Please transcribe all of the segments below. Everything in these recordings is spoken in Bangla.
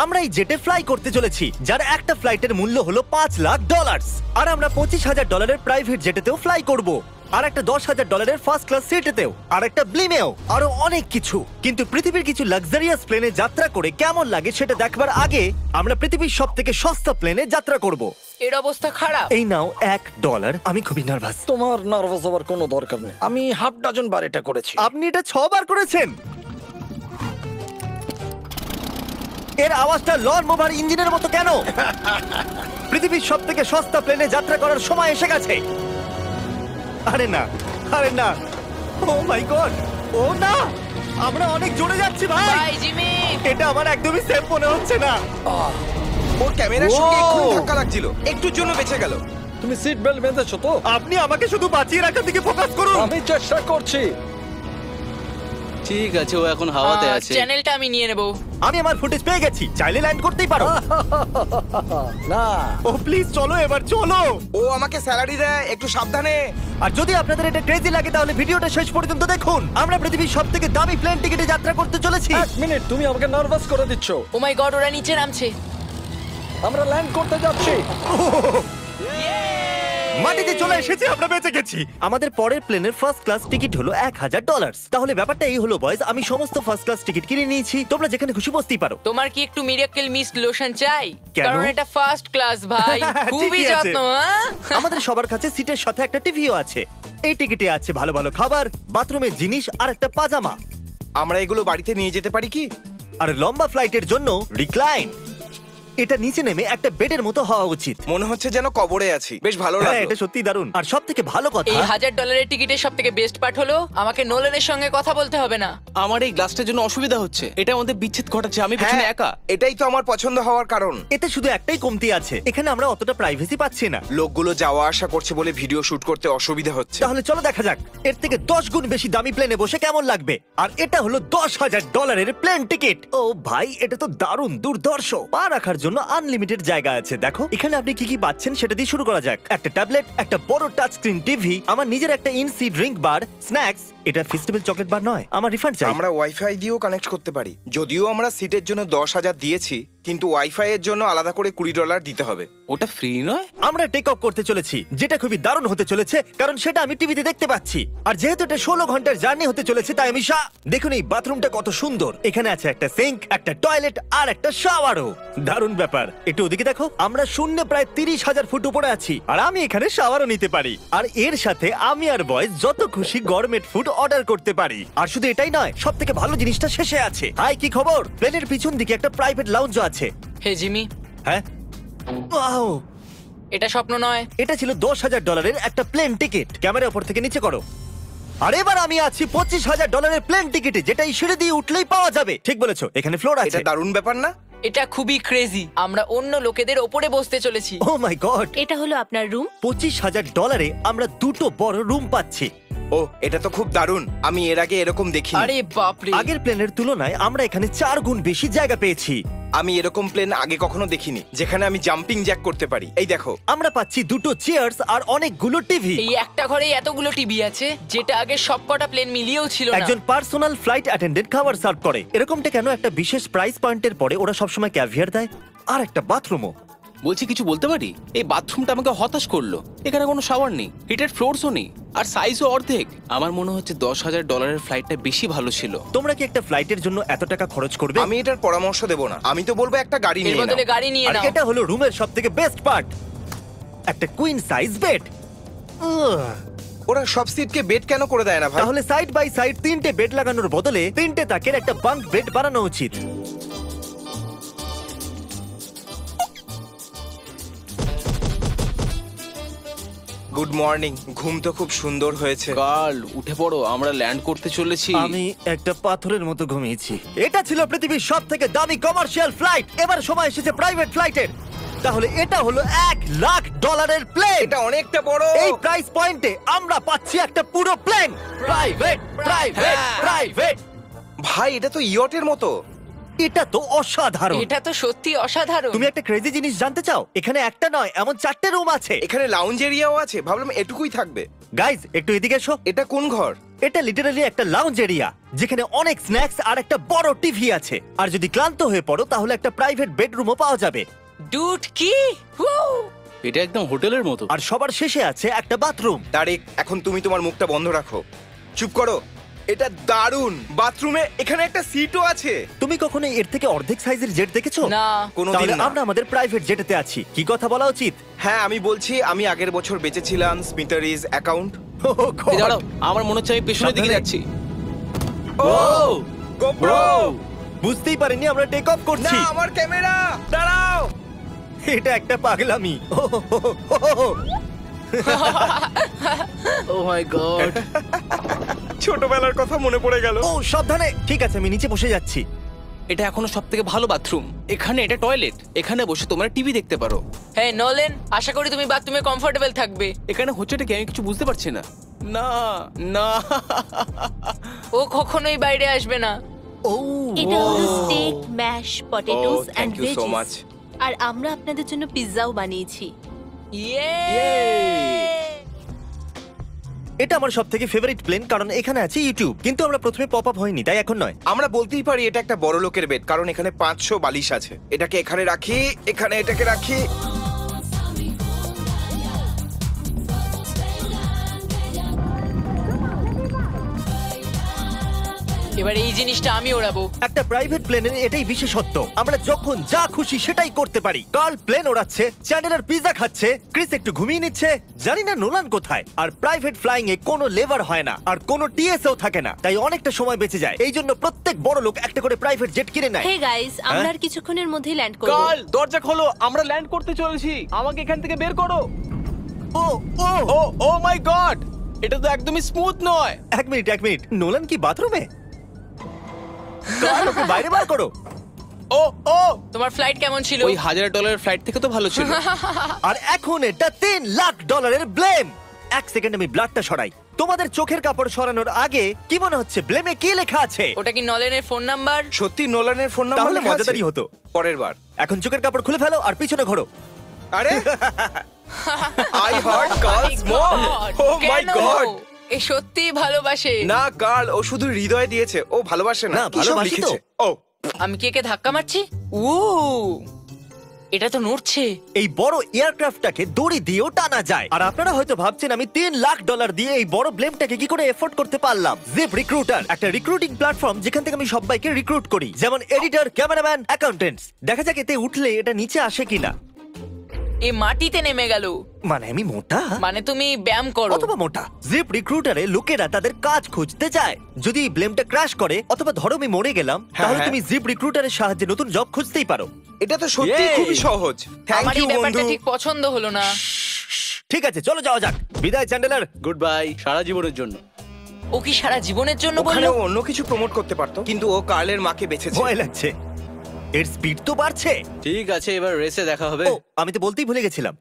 আমরা এই জেটে ফ্লাই করতে চলেছি, যার একটা ফ্লাইটের মূল্য হলো $5,00,000। আর আমরা $25,000 প্রাইভেট জেটেতেও ফ্লাই করব, আর একটা $10,000 ফার্স্ট ক্লাস সিটেতেও, আর একটা ব্লিমেও, আরো অনেক কিছু। কিন্তু পৃথিবীর কিছু লাক্সারিয়াস প্লেনে যাত্রা করে কেমন লাগে সেটা দেখবার আগে আমরা পৃথিবীর সব থেকে সস্তা প্লেনে যাত্রা করব। এর অবস্থা খারাপ। এই নাও $1। আমি খুবই নার্ভাস। তোমার নার্ভাস হওয়ার কোনো দরকার নেই, আমি হাফ ডজন বার এটা করেছি। আপনি এটা 6 বার করেছেন। এর আওয়াজটা লন মোভার ইঞ্জিনের মতো কেন? পৃথিবীর সব থেকে সস্তা প্লেনে যাত্রা করার সময় এসে গেছে। আরে না, আরে না, ও মাই গড, ও না, আমরা অনেক জোরে যাচ্ছি ভাই। Bye Jimmy. এটা আমার একদমই সেফ মনে হচ্ছে না। ওর ক্যামেরার সঙ্গে Wow! এক্ষুনি ধাক্কা লাগছিল, একটুর জন্য বেঁচে গেল। তুমি সিট বেল্ট বেঁধেছো তো? আপনি আমাকে শুধু বাঁচিয়ে রাখার দিকে ফোকাস করুন। আমি চেষ্টা করছি। ঠিক আছে, ও এখন হাওয়াতে আছে। চ্যানেলটা আমি নিয়ে নেব। আমি আমার ফুটেজ পেয়ে গেছি, চাইলে ল্যান্ড করতেই পারো। না, ও প্লিজ চলো, এবার চলো। ও আমাকে স্যালারি দেয়, একটু সাবধানে। আর যদি আপনাদের এটা ক্রেজি লাগে তাহলে ভিডিওটা শেষ পর্যন্ত দেখুন। আমরা পৃথিবীর সব থেকে দামি প্লেন টিকিটে যাত্রা করতে চলেছি। এক মিনিট, তুমি আমাকে নার্ভাস করে দিচ্ছ। ও মাই গড, ওরা নিচে নামছে। আমরা ল্যান্ড করতে যাচ্ছি। মাটিতে চলে এসেছি, আমরা বেঁচে গেছি। আমাদের পরের প্লেনের ফার্স্ট ক্লাস টিকিট হলো $1,000। তাহলে ব্যাপারটা এই হলো বয়স, আমি সমস্ত ফার্স্ট ক্লাস টিকিট কিনে নিয়েছি, তোমরা যেখানে খুশি বসতেই পারো। তোমার কি একটু মিরাকেল মিস্ট লোশন চাই? কেন? কারণ এটা ফার্স্ট ক্লাস ভাই, খুবই ঠিকই আছে। যত্ন। হ্যাঁ? আমাদের সবার কাছে সিটের সাথে একটা টিভিও আছে। এই টিকিটে আছে ভালো ভালো খাবার, বাথরুমের জিনিস আর একটা পাজামা। আমরা এগুলো বাড়িতে নিয়ে যেতে পারি কি? আর লম্বা ফ্লাইটের জন্য রিক্লাইন। এটা নিচে নেমে একটা বেডের মতো হওয়া উচিত। মনে হচ্ছে যেন কবরে আছি, বেশ ভালো হ্যাঁ, লাগলো। এটা সত্যি দারুণ। আর সব থেকে ভালো কথা, এই $1,000 টিকিটের সব থেকে বেস্ট পার্ট হলো আমাকে নোলানের সঙ্গে কথা বলতে হবে না। আমার এই গ্লাসটার জন্য অসুবিধা হচ্ছে, এটা আমাদের বিচ্ছেদ ঘটাচ্ছে। আমি হ্যাঁ, পেছনে একা। এটাই তো আমার পছন্দ হওয়ার কারণ। এতে শুধু একটাই কমতি আছে, এখানে আমরা অতটা প্রাইভেসি পাচ্ছি না। লোকগুলো যাওয়া আসা করছে বলে ভিডিও শুট করতে অসুবিধা হচ্ছে। তাহলে চলো দেখা যাক এর থেকে 10 গুণ বেশি দামি প্লেনে বসে কেমন লাগবে। আর এটা হলো $10,000 প্লেন টিকিট। ও ভাই, এটা তো দারুণ দুর্ধর্ষ। পা রাখার জন্য আনলিমিটেড জায়গা আছে। দেখো এখানে আপনি কি কি পাচ্ছেন সেটা দিয়ে শুরু করা যাক। একটা ট্যাবলেট, একটা বড় টাচ স্ক্রিন টিভি, আমার নিজের একটা ইনসি ড্রিঙ্ক বার, স্ন্যাক্স। এটা ফেস্টিভ্যাল চকলেট বার নয়, আমার রিফান্ড চাই। আমরা ওয়াইফাই দিয়েও কানেক্ট করতে পারি। যদিও আমরা সিটের জন্য 10,000 দিয়েছি, কিন্তু ওয়াইফাই এর জন্য আলাদা করে $20 দিতে হবে। ওটা ফ্রি নয়? আমরা টেক অফ করতে চলেছি, যেটা খুবই দারুণ হতে চলেছে, কারণ সেটা আমি টিভিতে দেখতে পাচ্ছি। আর যেহেতু এটা 16 ঘন্টার জার্নি হতে চলেছে, তাই আমি দেখুন এই বাথরুমটা কত সুন্দর। এখানে আছে একটা সিঙ্ক, একটা টয়লেট আর একটা শাওয়ারও। দারুণ ব্যাপার। একটু ওদিকে দেখো, আমরা শূন্যে প্রায় 30,000 ফুট উপরে আছি, আর আমি এখানে শাওয়ারও নিতে পারি। আর এর সাথে আমি আর বয়স যত খুশি গরমেট ফুড অর্ডার করতে পারি। আর শুধু এটাই নয়, সব থেকে ভালো জিনিসটা শেষে আছে। হাই, কি খবর? প্লেনের পিছন দিকে একটা প্রাইভেট লাউঞ্জ আছে। হে জিমি, হ্যাঁ, ওয়াও, এটা স্বপ্ন নয়। এটা ছিল $10,000 একটা প্লেন টিকিট। ক্যামেরা উপর থেকে নিচে করো। আর এবার আমি আছি $25,000 প্লেন টিকিটে, যেটা এই সিঁড়ি দিয়ে উঠলেই পাওয়া যাবে। ঠিক বলেছো, এখানে ফ্লোর আছে। এটা দারুণ ব্যাপার না? এটা খুবই ক্রেজি। আমরা অন্য লোকেদের ওপরে বসতে চলেছি। ও মাই গড, এটা হলো আপনার রুম। $25,000 আমরা দুটো বড় রুম পাচ্ছি। ও, এটা তো খুব দারুণ। আমি এর আগে এরকম দেখিনি। আরে বাপরে। আগের প্লেনের তুলনায় আমরা এখানে 4 গুণ বেশি জায়গা পেয়েছি। আমি এরকম প্লেন আগে কখনো দেখিনি যেখানে আমি জাম্পিং জ্যাক করতে পারি। এই দেখো, আমরা পাচ্ছি দুটো চেয়ার্স আর অনেকগুলো টিভি। এই একটা ঘরে এতগুলো টিভি আছে, যেটা আগে সবকটা প্লেন মিলিয়েও ছিল না। একজন পার্সোনাল ফ্লাইট অ্যাটেন্ডেন্ট খাবার সার্ভ করে। এরকমটা কেন? একটা বিশেষ প্রাইস পয়েন্টের পরে ওরা সবসময় ক্যাভিয়ার দেয়। আর একটা বাথরুমও। বলছি, কিছু বলতে পারি? এই বাথরুমটা আমাকে হতাশ করলো। এখানে কোনো শাওয়ার নেই, হিটেড ফ্লোরসও নেই, আর সাইজও অর্ধেক। আমার মনে হচ্ছে $10,000 ফ্লাইটটা বেশি ভালো ছিল। তোমরা কি একটা ফ্লাইটের জন্য এত টাকা খরচ করবে? আমি এটার পরামর্শ দেব না। আমি তো বলবো একটা গাড়ি এর নিয়ে নাও। বদলে গাড়ি নিয়ে আর নাও। এটা হলো রুমের সবথেকে বেস্ট পার্ট, একটা কুইন সাইজ বেড। ওরা সব সিটকে বেড কেন করে দেয় না ভাই? তাহলে সাইড বাই সাইড 3টে বেড লাগানোর বদলে 3টে তাকের একটা বাঙ্ক বেড বানানো উচিত। Good morning. ঘুম তো খুব সুন্দর হয়েছে। কাল উঠে পড়ো, আমরা ল্যান্ড করতে চলেছি। আমি একটা পাথরের মতো ঘুমিয়েছি। এটা ছিল পৃথিবীর সব থেকে দামি কমার্শিয়াল ফ্লাইট। এবার সময় এসেছে প্রাইভেট ফ্লাইটের। তাহলে এটা হলো $1,00,000 প্লেন। এটা অনেকটা বড়। এই প্রাইস পয়েন্টে আমরা পাচ্ছি একটা পুরো প্লেন। Private, private, private. ভাই, এটা তো ইয়টের মতো। এটা তো অসাধারণ। এটা তো সত্যি অসাধারণ। তুমি একটা ক্রেজি জিনিস জানতে চাও? এখানে একটা নয়, এমন 4টে রুম আছে। এখানে লাউঞ্জ এরিয়াও আছে, ভাবলাম এটুকুই থাকবে। গাইজ, একটু এদিকে এসো। এটা কোন ঘর? এটা লিটারালি একটা লাউঞ্জ এরিয়া, যেখানে অনেক স্ন্যাক্স আর একটা বড় টিভি আছে। আর যদি ক্লান্ত হয়ে পড়ো তাহলে একটা প্রাইভেট বেডরুমও পাওয়া যাবে। ডুড কি Woo! এটা একদম হোটেলের মতো। আর সবার শেষে আছে একটা বাথরুম। তারিক, এখন তুমি তোমার মুখটা বন্ধ রাখো। চুপ করো। এটা দারুণ। বাথরুমে এখানে একটা সিটও আছে। তুমি কখনো এর থেকে অর্ধেক সাইজের জেট দেখেছো? না। কোনোদিন তাহলে না। আমরা আমাদের প্রাইভেট জেটেতে আছি। কি কথা বলা উচিত? হ্যাঁ, আমি বলছি আমি আগের বছর বেঁচেছিলাম স্মিটারিজ অ্যাকাউন্ট। Oh God! এই দাঁড়াও, আমার মনে হচ্ছে আমি পেছনের দিকে সাবধানে। যাচ্ছি। ও গোপ্রো! বুঝতেই পারিনি আমরা টেক অফ না, করছি। আমার ক্যামেরা! দাঁড়াও! এটা একটা পাগলামি। ও মাই গড। ছোটবেলার কথা মনে পড়ে গেল। ও সাবধানে। ঠিক আছে, আমি নিচে বসে যাচ্ছি। এটা এখনো সবথেকে ভালো বাথরুম। এখানে এটা টয়লেট। এখানে বসে তোমরা টিভি দেখতে পারো। হ্যাঁ নোলেন, আশা করি তুমি বাথরুমে কমফোর্টেবল থাকবে। এখানে হচ্ছেটা কি আমি কিছু বুঝতে পারছি না। না না। ও কখনোই বাইরে আসবে না। ও এটা হলো steak, mash, potatoes Oh, and thank you so much. Veggies. আর আমরা আপনাদের জন্য পিৎজাও বানিয়েছি। ইয়ে! এটা আমার সবথেকে ফেভারিট প্লেন, কারণ এখানে আছে ইউটিউব। কিন্তু আমরা প্রথমে পপ আপ হয়নি, তাই এখন নয়। আমরা বলতেই পারি এটা একটা বড় লোকের বেড, কারণ এখানে 500 বালিশ আছে। এটাকে এখানে রাখি, এখানে এটাকে রাখি। এবার এই জিনিসটা আমি ওড়াবো। একটা প্রাইভেট প্লেনের এটাই বিশেষত্ব, আমরা যখন যা খুশি সেটাই করতে পারি। কার্ল প্লেন ওড়াচ্ছে, চ্যান্ডেলার পিৎজা খাচ্ছে, ক্রিস একটু ঘুমিয়ে নিচ্ছে, জানি না নোলান কোথায়। আর প্রাইভেট ফ্লাইং এ কোনো লেবার হয় না, আর কোনো টিএসও থাকে না, তাই অনেকটা সময় বেঁচে যায়। এই জন্য প্রত্যেক বড় লোক একটা করে প্রাইভেট জেট কিনে নেয়। হে গাইস, আমরা আর কিছুক্ষণের মধ্যেই ল্যান্ড করব। কাল দরজা খোলো, আমরা ল্যান্ড করতে চলেছি। আমাকে এখান থেকে বের করো। ও ও ও ও মাই গড, এটা তো একদমই স্মুথ নয়। এক মিনিট, নোলান কি বাথরুমে? কার্ল, ওকে বাইরে বার করো। ও ও, তোমার ফ্লাইট কেমন ছিল? ওই $1000 ফ্লাইট থেকে তো ভালো ছিল। আর এখন এটা $3 লাখ ব্লেম। এক সেকেন্ড আমি ব্লাডটা সরাই। তোমাদের চোখের কাপড় সরানোর আগে কি মনে হচ্ছে ব্লেমে কি লেখা আছে? ওটা কি নলেনের ফোন নাম্বার? সত্যি নোলানের ফোন নাম্বার তাহলে লেখা আছে? মজাদারই হতো। পরের বার। এখন চোখের কাপড় খুলে ফেলো আর পিছনে ঘোরো। আরে আই হার্ট কার্লস মম। ও মাই কেন? গড! এ সত্যিই ভালোবাসে। না কার্ল, ও শুধু হৃদয় দিয়েছে, ও ভালোবাসে না। না, কি সব ভালোবাসি তো। লিখেছে? ও আমি কি একে ধাক্কা মারছি? ও এটা তো নড়ছে। এই বড় এয়ারক্রাফটটাকে দড়ি দিয়েও টানা যায়। আর আপনারা হয়তো ভাবছেন আমি $3 লাখ দিয়ে এই বড় ব্লেমটাকে কি করে এফোর্ড করতে পারলাম। জিপ রিক্রুটার একটা রিক্রুটিং প্ল্যাটফর্ম, যেখান থেকে আমি সবাইকে রিক্রুট করি, যেমন এডিটর, ক্যামেরাম্যান, অ্যাকাউন্টেন্টস। দেখা যাক এতে উঠলে এটা নিচে আসে কিনা। এ মাটিতে নেমে গেল। মানে আমি মোটা মানে তুমি ব্যায়াম করো। অথবা মোটা। জিপ রিক্রুটারে লোকেরা তাদের কাজ খুঁজতে যায়। যদি এই ব্লেমটা ক্র্যাশ করে অথবা ধরো আমি মরে গেলাম, তাহলে হ্যাঁ। তুমি জিপ রিক্রুটারের সাহায্যে নতুন জব খুঁজতেই পারো। এটা তো সত্যি Yay! খুবই সহজ। থ্যাংক আমার ইউ এই ব্যাপারটা বন্ধু। ঠিক পছন্দ হলো না। ঠিক আছে, চলো যাওয়া যাক। বিদায় চ্যান্ডেলার। গুড বাই, সারা জীবনের জন্য। ও কি সারা জীবনের জন্য ওখানে বললো? ও অন্য কিছু প্রমোট করতে পারতো, কিন্তু ও কার্লের মাকে বেঁচেছে। ভয় লাগছে। এর স্পিড তো বাড়ছে। ঠিক আছে, এবার রেসে দেখা হবে। ও, আমি তো বলতেই ভুলে গেছিলাম।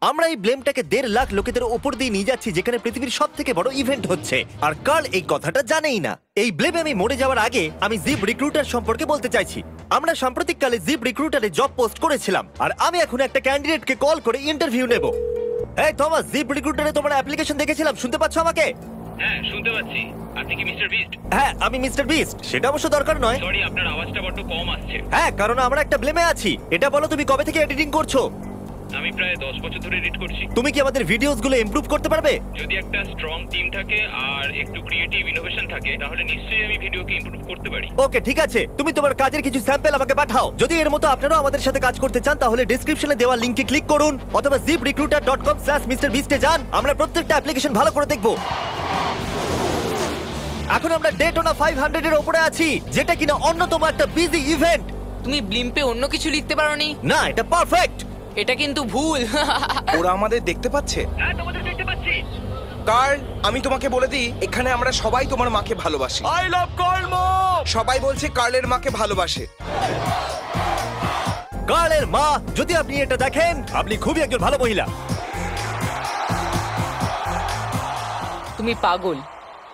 আমরা এই ব্লেমটাকে 1.5 লাখ লোকেদের উপর দিয়ে নিয়ে যাচ্ছি, যেখানে পৃথিবীর সব থেকে বড় ইভেন্ট হচ্ছে। আর কার্ল এই কথাটা জানেই না। এই ব্লেমে আমি মরে যাওয়ার আগে আমি জিপ রিক্রুটার সম্পর্কে বলতে চাইছি। আমরা সাম্প্রতিককালে জিপ রিক্রুটারে জব পোস্ট করেছিলাম, আর আমি এখন একটা ক্যান্ডিডেটকে কল করে ইন্টারভিউ নেব। এই থমাস, জিপ রিক্রুটারে তোমার অ্যাপ্লিকেশন দেখেছিলাম, শুনতে পাচ্ছ আমাকে? হ্যাঁ, শুনতে পাচ্ছি। আপনি কি মিস্টার বিস্ট? হ্যাঁ, আমি মিস্টার বিস্ট। সেটা অবশ্য দরকার নয়। সরি, আপনার আওয়াজটা বড্ড কম আসছে। হ্যাঁ, কারণ আমরা একটা ব্লেমে আছি। এটা বলো, তুমি কবে থেকে এডিটিং করছো? আমি প্রায় 10 বছর ধরে এডিট করছি। তুমি কি আমাদের ভিডিওস গুলো ইমপ্রুভ করতে পারবে? যদি একটা স্ট্রং টিম থাকে আর একটু ক্রিয়েটিভ ইনোভেশন থাকে, তাহলে নিশ্চয়ই আমি ভিডিওকে ইমপ্রুভ করতে পারি। ওকে, ঠিক আছে। তুমি তোমার কাজের কিছু স্যাম্পল আমাকে পাঠাও। যদি এর মতো আপনারাও আমাদের সাথে কাজ করতে চান, তাহলে ডেসক্রিপশনে দেওয়া লিংকে ক্লিক করুন অথবা ziprecruiter.com/MrBeast এ যান। আমরা প্রত্যেকটা অ্যাপ্লিকেশন ভালো করে দেখব। এখন আমরা ডেটোনা 500 এর উপরে আছি, যেটা কিনা অন্যতম একটা বিজি ইভেন্ট। তুমি ব্লিম্পে অন্য কিছু লিখতে পারোনি? না, এটা পারফেক্ট। এটা কিন্তু ভুল। ওরা আমাদের দেখতে পাচ্ছে। হ্যাঁ, তোমাদের দেখতে পাচ্ছি। কার্ল, আমি তোমাকে বলে দিই, এখানে আমরা সবাই তোমার মাকে ভালোবাসি। আই লাভ কার্ল মম। সবাই বলছে কার্লের মাকে ভালোবাসে। কার্লের মা, যদি আপনি এটা দেখেন, আপনি খুবই একজন ভালো মহিলা। তুমি পাগল।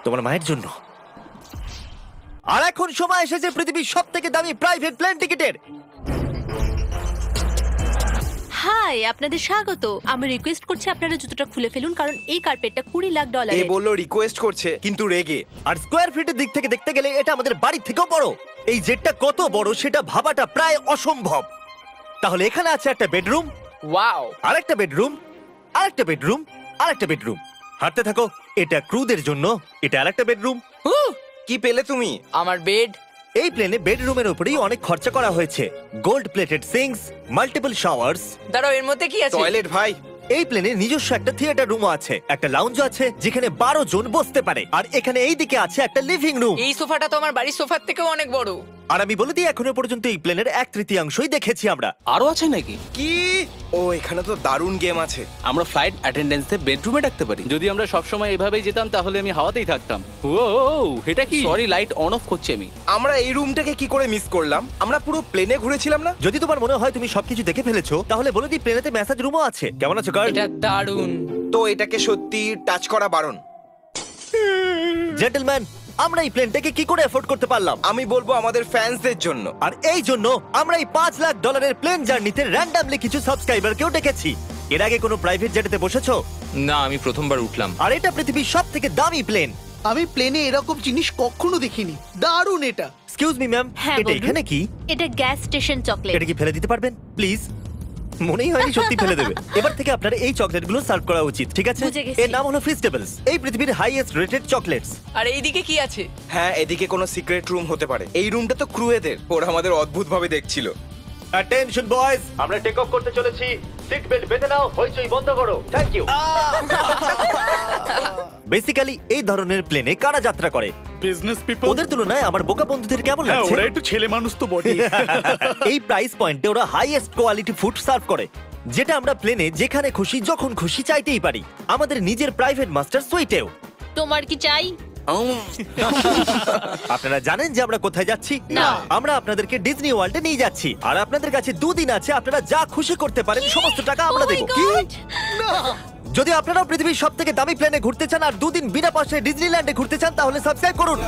তোমার মায়ের জন্য। আর এখন সময় এসেছে পৃথিবীর সবথেকে দামি প্রাইভেট প্লেন টিকিটের। হাই, আপনাদের স্বাগত। আমি রিকোয়েস্ট করছি আপনারা জুতোটা খুলে ফেলুন, কারণ এই কার্পেটটা $20 লাখ। এ বললো রিকোয়েস্ট করছে কিন্তু রেগে। আর স্কোয়ার ফিটের দিক থেকে দেখতে গেলে এটা আমাদের বাড়ির থেকেও বড়। এই জেটটা কত বড় সেটা ভাবাটা প্রায় অসম্ভব। তাহলে এখানে আছে একটা বেডরুম, ওয়াও। আরেকটা বেডরুম, আরেকটা বেডরুম, আরেকটা বেডরুম। হাঁটতে থাকো। এটা ক্রুদের জন্য, এটা আরেকটা বেডরুম। কি পেলে তুমি? আমার বেড। এই প্লেনে বেডরুমের উপরেই অনেক খরচা করা হয়েছে। Gold plated syncs, multiple showers. দাঁড়াও, এর মধ্যে কি আছে? টয়লেট ভাই। এই প্লেনে নিজস্ব একটা থিয়েটার রুমও আছে, একটা লাউঞ্জ আছে যেখানে 12 জন বসতে পারে, আর এখানে এই দিকে আছে একটা লিভিং রুম। এই সোফাটা তো আমার বাড়ির সোফার থেকেও অনেক বড়। আর আমি বলে দিই, এখনো পর্যন্ত এই প্লেনের 1/3 দেখেছি আমরা। আরো আছে নাকি? কি? ও, এখানে তো দারুণ গেম আছে। আমরা ফ্লাইট অ্যাটেন্ডেন্সে বেডরুমে ডাকতে পারি। যদি আমরা সবসময় এভাবেই যেতাম তাহলে আমি হাওয়াতেই থাকতাম। ও এটা কি? সরি, লাইট অন অফ করছি আমি। আমরা এই রুমটাকে কি করে মিস করলাম? আমরা পুরো প্লেনে ঘুরেছিলাম না? যদি তোমার মনে হয় তুমি সবকিছু দেখে ফেলেছো, তাহলে বলে দিই প্লেনেতে ম্যাসাজ রুমও আছে। কেমন আছো গার্ল? এটা দারুণ। তো এটাকে সত্যি টাচ করা বারণ। জেন্টলম্যান, আমরা এই প্লেনটাকে কি করে এফোর্ড করতে পারলাম? আমি বলবো আমাদের ফ্যান্সদের জন্য। আর এই জন্য আমরা এই $5 লাখ প্লেন জার্নিতে র্যান্ডমলি কিছু সাবস্ক্রাইবারকেও ডেকেছি। এর আগে কোনো প্রাইভেট জেটেতে বসেছো? না, আমি প্রথমবার উঠলাম। আর এটা পৃথিবীর সবথেকে দামি প্লেন। আমি প্লেনে এরকম জিনিস কখনো দেখিনি। দারুণ এটা। এক্সকিউজ মি ম্যাম, হ্যাঁ, এটা বলুন। এখানে কি? এটা গ্যাস স্টেশন চকলেট। এটা কি ফেলে দিতে পারবেন প্লিজ? মনেই হয়নি সত্যি ফেলে দেবে। এবার থেকে আপনার এই চকলেটগুলো সার্ভ করা উচিত, ঠিক আছে? বুঝে গেছি। এর নাম হলো ফিস্টেবলস, এই পৃথিবীর হাইয়েস্ট রেটেড চকলেটস। আর এইদিকে কি আছে? হ্যাঁ, এদিকে কোনো সিক্রেট রুম হতে পারে। এই রুমটা তো ক্রুয়েদের। ওরা আমাদের অদ্ভুত ভাবে দেখছিল। অ্যাটেনশন বয়েজ, আমরা টেক অফ করতে চলেছি। সিট বেল্ট বেঁধে নাও, হইচই বন্ধ করো। Thank you. বেসিক্যালি এই ধরনের প্লেনে কারা যাত্রা করে? Business people. ওদের তুলনায় আমার বোকা বন্ধুদের কেমন হ্যাঁ, লাগছে? ওরা একটু ছেলে মানুষ তো বটে। এই প্রাইস পয়েন্টে ওরা হাইয়েস্ট কোয়ালিটি ফুড সার্ভ করে, যেটা আমরা প্লেনে যেখানে খুশি যখন খুশি চাইতেই পারি। আমাদের নিজের প্রাইভেট মাস্টার সুইটেও। তোমার কি চাই? আপনারা জানেন যে আমরা কোথায় যাচ্ছি? না। আমরা আপনাদেরকে ডিজনি ওয়ার্ল্ডে নিয়ে যাচ্ছি, আর আপনাদের কাছে 2 দিন আছে। আপনারা যা খুশি করতে পারেন, সমস্ত টাকা আমরা Oh my দেবো। God! যদি আপনারাও পৃথিবীর সবথেকে দামি প্লেনে ঘুরতে চান আর 2 দিন বিনা পয়সায় ডিজনিল্যান্ডে ঘুরতে চান, তাহলে সাবস্ক্রাইব করুন।